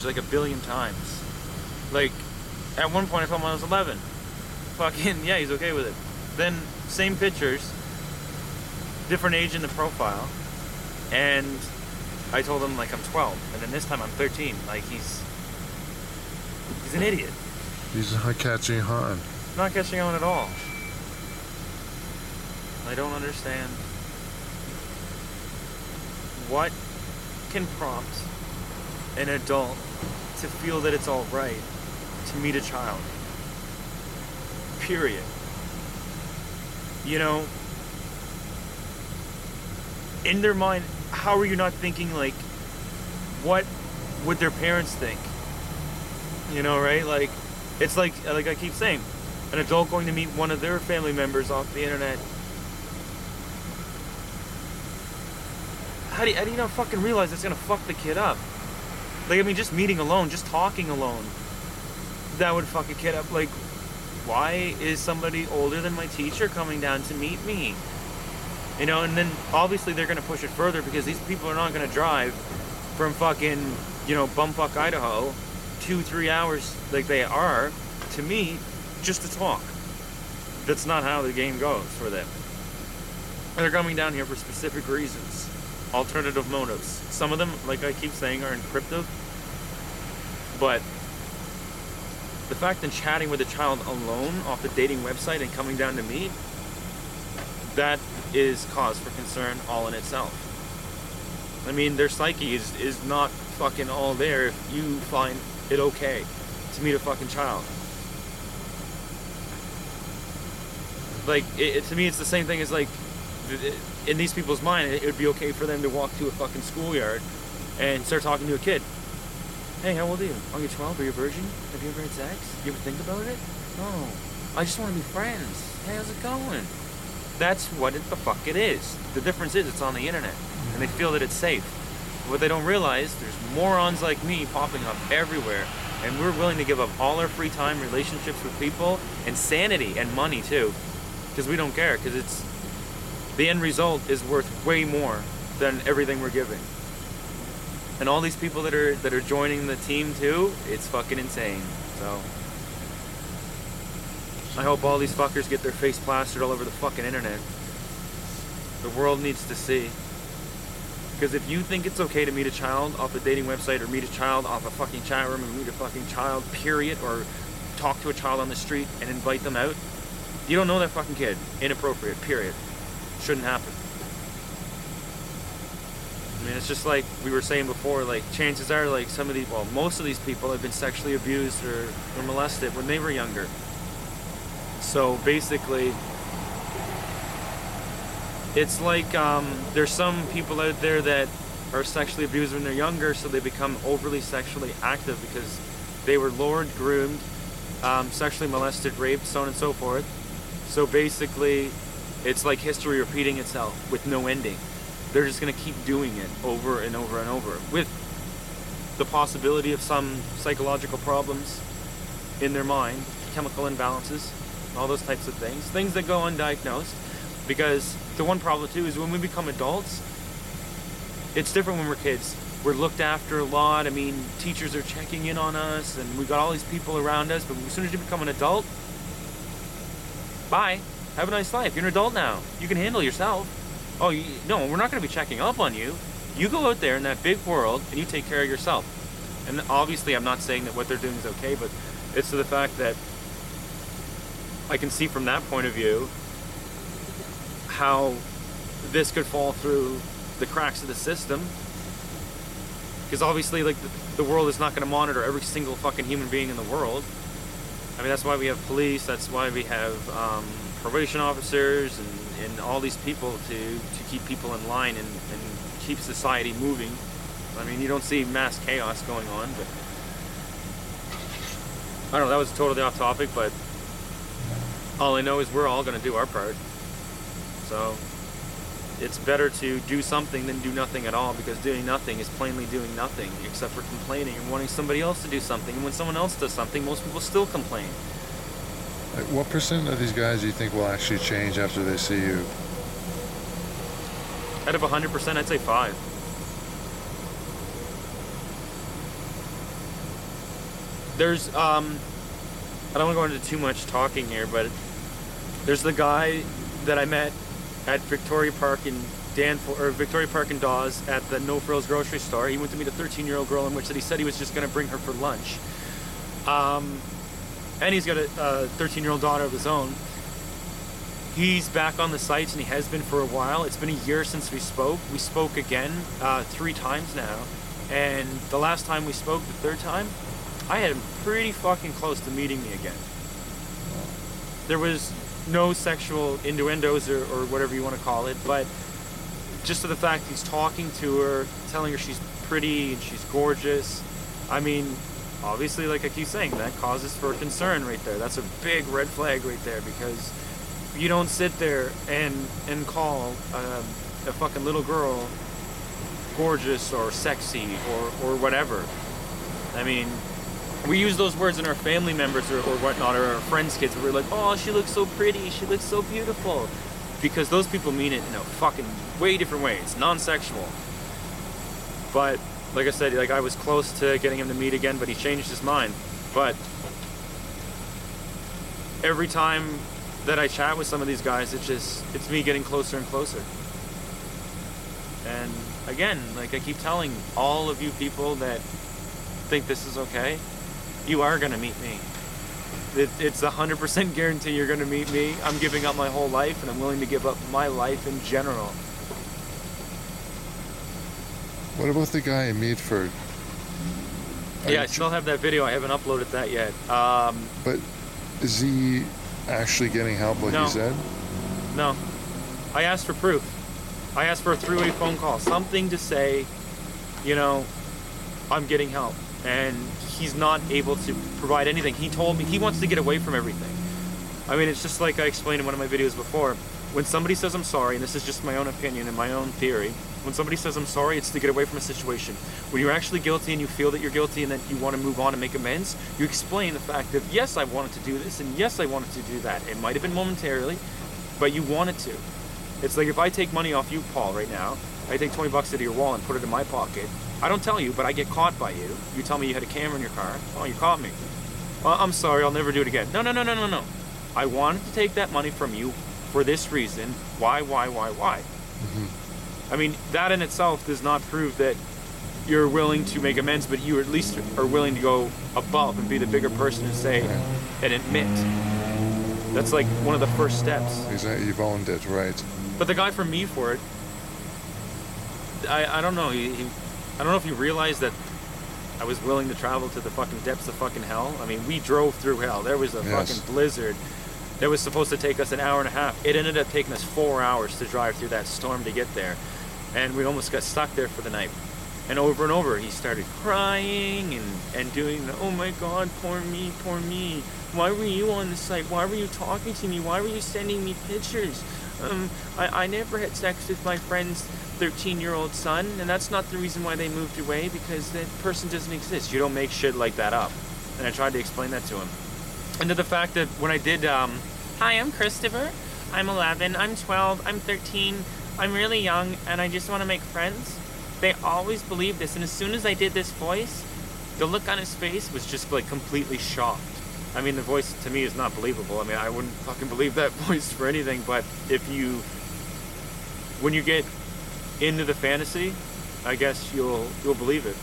like a billion times. Like, at one point I told him I was 11. Fucking, yeah, he's okay with it. Then, same pictures, different age in the profile, and I told him, like, I'm 12. And then this time I'm 13. Like, he's an idiot. He's not catching on. Not catching on at all. I don't understand what can prompt an adult to feel that it's all right to meet a child. Period. You know, in their mind, how are you not thinking, like, what would their parents think? You know, right? Like, it's like I keep saying, an adult going to meet one of their family members off the internet. How do you not fucking realize it's gonna fuck the kid up? Like, I mean, just meeting alone, just talking alone, that would fuck a kid up. Like, why is somebody older than my teacher coming down to meet me? You know, and then obviously they're gonna push it further because these people are not gonna drive from fucking, you know, bumfuck Idaho 2-3 hours like they are to meet just to talk. That's not how the game goes for them. They're coming down here for specific reasons. Alternative motives. Some of them, like I keep saying, are encryptive. But the fact that chatting with a child alone off the dating website and coming down to meet, that is cause for concern all in itself. I mean, their psyche is not fucking all there if you find it okay to meet a fucking child. Like, to me, it's the same thing as, like, in these people's mind, it would be okay for them to walk to a fucking schoolyard and start talking to a kid. Hey, how old are you? Oh, you're 12? Are you a virgin? Have you ever had sex? You ever think about it? No. I just want to be friends. Hey, how's it going? That's what the fuck it is. The difference is it's on the internet, and they feel that it's safe. What they don't realize, there's morons like me popping up everywhere, and we're willing to give up all our free time, relationships with people, and sanity, and money too, because we don't care, because it's the end result is worth way more than everything we're giving. And all these people that are joining the team too, it's fucking insane. So I hope all these fuckers get their face plastered all over the fucking internet. The world needs to see. Because if you think it's okay to meet a child off a dating website, or meet a child off a fucking chat room, or meet a fucking child, period, or talk to a child on the street and invite them out, you don't know that fucking kid. Inappropriate, period. Shouldn't happen. I mean, it's just like we were saying before, like, chances are, like, some of these, well, most of these people have been sexually abused or molested when they were younger. So basically, it's like there's some people out there that are sexually abused when they're younger, so they become overly sexually active because they were lured, groomed, sexually molested, raped, so on and so forth. So basically, it's like history repeating itself with no ending. They're just going to keep doing it over and over and over, with the possibility of some psychological problems in their mind, chemical imbalances, all those types of things that go undiagnosed. Because the one problem too is when we become adults, it's different when we're kids. We're looked after a lot. I mean, teachers are checking in on us, and we've got all these people around us. But as soon as you become an adult, bye. Have a nice life. You're an adult now. You can handle yourself. Oh, no, we're not going to be checking up on you. You go out there in that big world and you take care of yourself. And obviously, I'm not saying that what they're doing is okay, but it's to the fact that I can see from that point of view how this could fall through the cracks of the system. Because obviously, like, the world is not going to monitor every single fucking human being in the world. I mean, that's why we have police, that's why we have probation officers and all these people to keep people in line and keep society moving. I mean, you don't see mass chaos going on, but I don't know, that was totally off topic, but all I know is we're all going to do our part. So it's better to do something than do nothing at all, because doing nothing is plainly doing nothing except for complaining and wanting somebody else to do something. And when someone else does something, most people still complain. Like, what % of these guys do you think will actually change after they see you? Out of 100%, I'd say 5. There's I don't want to go into too much talking here, but there's the guy that I met at Victoria Park in Victoria Park in Dawes at the No Frills grocery store. He went to meet a 13-year-old girl in which that he said he was just going to bring her for lunch. And he's got a 13-year-old daughter of his own. He's back on the sites, and he has been for a while. It's been a year since we spoke. We spoke again 3 times now. And the last time we spoke, the third time, I had him pretty fucking close to meeting me again. There was no sexual innuendos or whatever you want to call it, but just to the fact he's talking to her, telling her she's pretty and she's gorgeous. I mean, obviously, like I keep saying, that causes for concern right there. That's a big red flag right there, because you don't sit there and call a fucking little girl gorgeous or sexy or whatever. I mean, we use those words in our family members or whatnot, or our friends' kids. We're like, oh, she looks so pretty, she looks so beautiful. Because those people mean it in a fucking way different way. It's non-sexual. But, like I said, like I was close to getting him to meet again, but he changed his mind. But every time that I chat with some of these guys, it's me getting closer and closer. And again, like I keep telling all of you people that think this is okay, you are gonna meet me. It's 100% guarantee you're gonna meet me. I'm giving up my whole life, and I'm willing to give up my life in general. What about the guy in Meadford? Yeah, I still have that video. I haven't uploaded that yet. But is he actually getting help like he said? No. I asked for proof. I asked for a 3-way phone call. Something to say, you know, I'm getting help. And he's not able to provide anything. He told me he wants to get away from everything. I mean, it's just like I explained in one of my videos before. When somebody says I'm sorry, and this is just my own opinion and my own theory, when somebody says I'm sorry, it's to get away from a situation. When you're actually guilty and you feel that you're guilty and that you want to move on and make amends, you explain the fact that, yes, I wanted to do this, and yes, I wanted to do that. It might have been momentarily, but you wanted to. It's like if I take money off you, Paul, right now, I take 20 bucks out of your wallet and put it in my pocket. I don't tell you, but I get caught by you. You tell me you had a camera in your car. Oh, you caught me. Well, I'm sorry, I'll never do it again. No. I wanted to take that money from you for this reason. Why? Mm-hmm. I mean, that in itself does not prove that you're willing to make amends, but you at least are willing to go above and be the bigger person and say and admit. That's like one of the first steps. You've owned it, right? But the guy from Meadford, I don't know. I don't know if he realized that I was willing to travel to the fucking depths of fucking hell. I mean, we drove through hell. There was a fucking blizzard that was supposed to take us an hour and a half. It ended up taking us 4 hours to drive through that storm to get there. And we almost got stuck there for the night. And over, he started crying and doing, oh my God, poor me. Why were you on the site? Why were you talking to me? Why were you sending me pictures? I never had sex with my friend's 13-year-old son, and that's not the reason why they moved away, because that person doesn't exist. You don't make shit like that up. And I tried to explain that to him. And to the fact that when I did, hi, I'm Christopher. I'm 11, I'm 12, I'm 13, I'm really young, and I just want to make friends. They always believed this, and as soon as I did this voice, the look on his face was just like completely shocked. I mean, the voice to me is not believable. I mean, I wouldn't fucking believe that voice for anything, but when you get into the fantasy, I guess you'll believe it.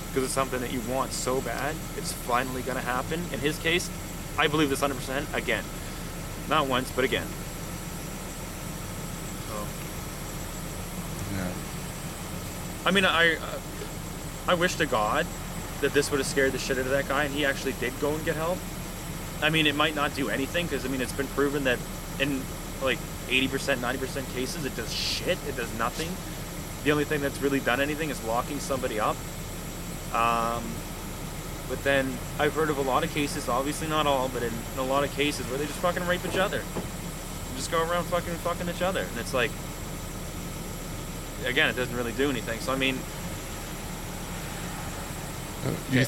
Because it's something that you want so bad, it's finally gonna happen. In his case, I believe this 100% again. Not once, but again. So. Yeah. I mean, I wish to God that this would have scared the shit out of that guy, and he actually did go and get help. I mean, it might not do anything, because I mean, it's been proven that in like 80%, 90% cases, it does shit. It does nothing. The only thing that's really done anything is locking somebody up. But then I've heard of a lot of cases, obviously not all, but in a lot of cases where they just fucking rape each other. They just go around fucking each other. And it's like, again, it doesn't really do anything. So I mean,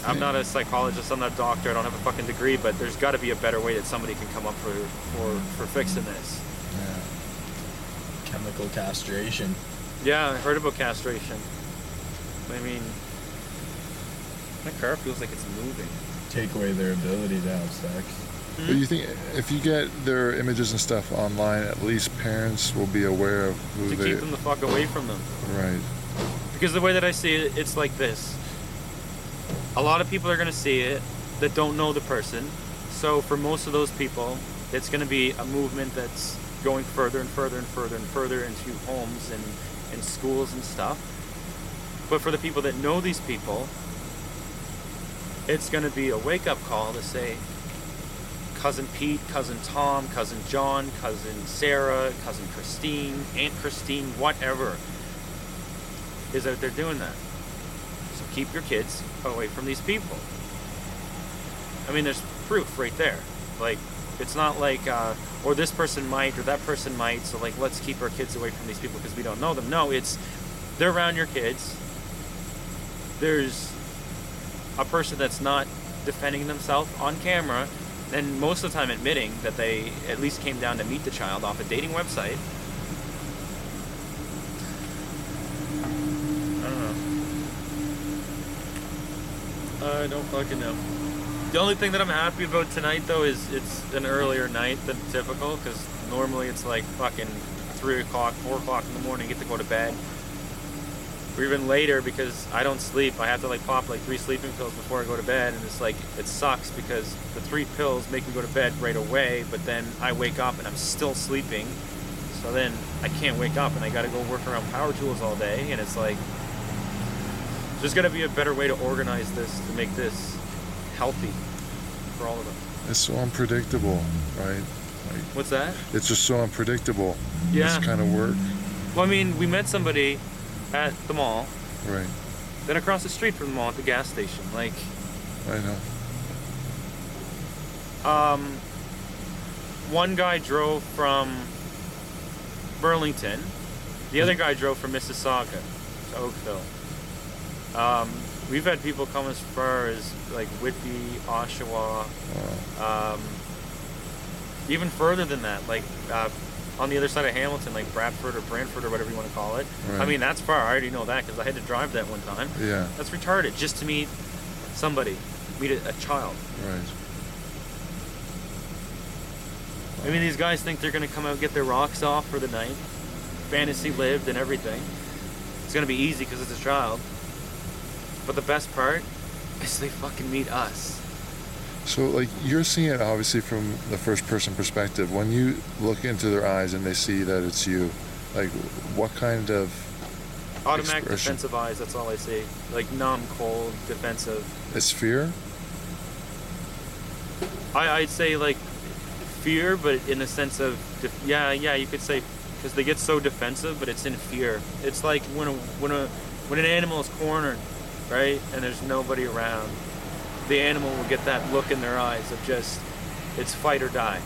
I'm not a psychologist, I'm not a doctor, I don't have a fucking degree, but there's got to be a better way that somebody can come up for fixing this. Yeah. Chemical castration. Yeah, I heard about castration. I mean, My car feels like it's moving. Take away their ability to have sex. But you think if you get their images and stuff online, at least parents will be aware of who To they... keep them the fuck away from them. Right. Because the way that I see it, it's like this. A lot of people are going to see it that don't know the person. So for most of those people, it's going to be a movement that's going further and further and further and further into homes and schools and stuff. But for the people that know these people, it's going to be a wake-up call to say, Cousin Pete, Cousin Tom, Cousin John, Cousin Sarah, Cousin Christine, Aunt Christine, whatever, is out there doing that. So keep your kids away from these people. I mean, there's proof right there. Like, it's not like, or this person might, or that person might, so like, let's keep our kids away from these people because we don't know them. No, it's, they're around your kids. There's a person that's not defending themselves on camera, and most of the time admitting that they at least came down to meet the child off a dating website. I don't fucking know. The only thing that I'm happy about tonight, though, is it's an earlier night than typical, because normally it's like fucking 3 o'clock, 4 o'clock in the morning, get to go to bed. Or even later, because I don't sleep. I have to like pop like 3 sleeping pills before I go to bed, and it's like, it sucks because the 3 pills make me go to bed right away, but then I wake up and I'm still sleeping. So then I can't wake up and I gotta go work around power tools all day, and it's like, there's gotta be a better way to organize this to make this healthy for all of us. It's so unpredictable, right? Like, What's that? it's just so unpredictable. Yeah. This kind of work. Well, I mean, we met somebody at the mall, Right. then across the street from the mall at the gas station. Like, I know. one guy drove from Burlington, the other guy drove from Mississauga to Oakville. We've had people come as far as like Whitby, Oshawa, even further than that, like on the other side of Hamilton, like Bradford or Brantford or whatever you want to call it. Right. I mean, that's far. I already know that because I had to drive that one time. Yeah. That's retarded, just to meet somebody, meet a child. Right. I mean, these guys think they're going to come out and get their rocks off for the night. Fantasy lived and everything. It's going to be easy because it's a child. But the best part is they fucking meet us. So, like, you're seeing it obviously from the first person perspective. When you look into their eyes and they see that it's you, like, what kind of Automatic expression? defensive eyes, that's all I see. Like numb, cold, defensive. It's fear? I'd say like fear, but in the sense of, yeah, you could say, because they get so defensive, but it's in fear. It's like when an animal is cornered, right, and there's nobody around, the animal will get that look in their eyes of just, it's fight or die.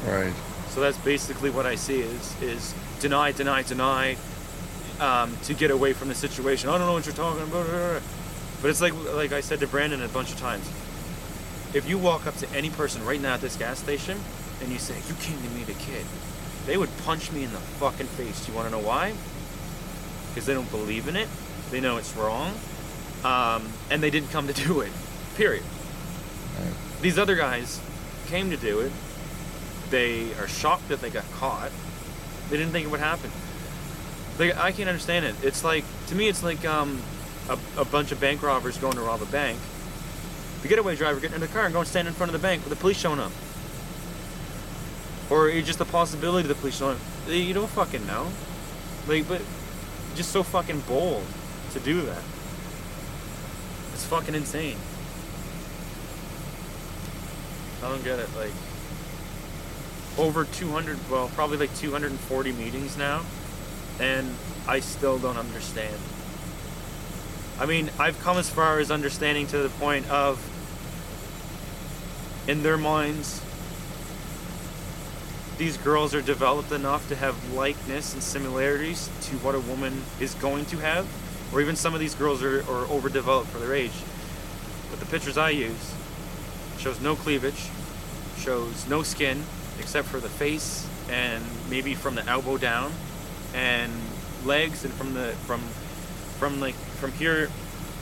Right. So that's basically what I see is deny, to get away from the situation. I don't know what you're talking about. But it's like I said to Brandon a bunch of times. If you walk up to any person right now at this gas station and you say, you came to meet a kid, they would punch me in the fucking face. Do you want to know why? Because they don't believe in it. They know it's wrong. And they didn't come to do it. Period. Right. These other guys came to do it. They are shocked that they got caught. They didn't think it would happen. I can't understand it. It's like, to me, it's like a bunch of bank robbers going to rob a bank. The getaway driver getting in the car and going stand in front of the bank with the police showing up. Or just the possibility of the police showing up. You don't fucking know. Like, but just so fucking bold to do that. It's fucking insane. I don't get it. Like, over 200, well, probably like 240 meetings now, and I still don't understand. I mean, I've come as far as understanding to the point of, in their minds, these girls are developed enough to have likeness and similarities to what a woman is going to have, or even some of these girls are overdeveloped for their age. But the pictures I use shows no cleavage, shows no skin except for the face and maybe from the elbow down, and legs, and from here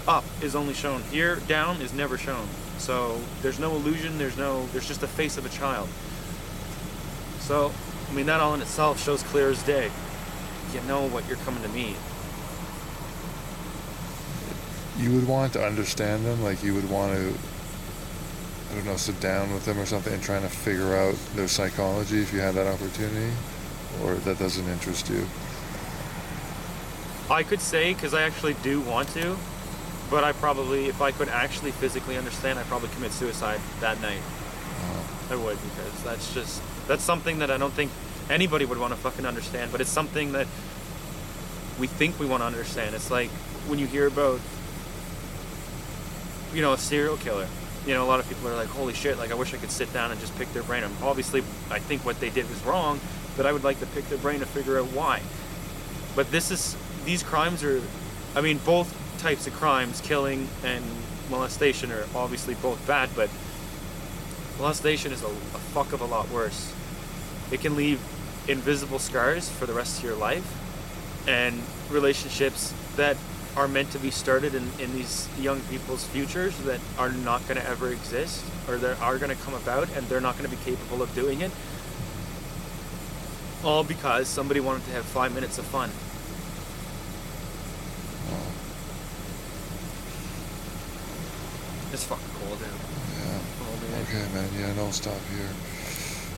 up is only shown. Here, down is never shown. So there's no illusion, there's just the face of a child. So, I mean, that all in itself shows clear as day. You know what you're coming to meet. You would want to understand them, like you would want to, I don't know, sit down with them or something and trying to figure out their psychology if you had that opportunity, or that doesn't interest you? I could say, because I actually do want to, but I probably, if I could actually physically understand, I'd probably commit suicide that night. I would, because that's something that I don't think anybody would want to fucking understand, but it's something that we think we want to understand. It's like when you hear about, you know, a serial killer. You know, a lot of people are like, holy shit, like I wish I could sit down and just pick their brain. Obviously, I think what they did was wrong, but I would like to pick their brain to figure out why. But these crimes are, I mean, both types of crimes, killing and molestation, are obviously both bad, but molestation is a fuck of a lot worse. It can leave invisible scars for the rest of your life, and relationships that are meant to be started in these young people's futures that are not going to ever exist, or that are going to come about and they're not going to be capable of doing it, all because somebody wanted to have 5 minutes of fun. It's fucking cold out. Yeah. Oh, man. Okay, man. Yeah, don't stop here.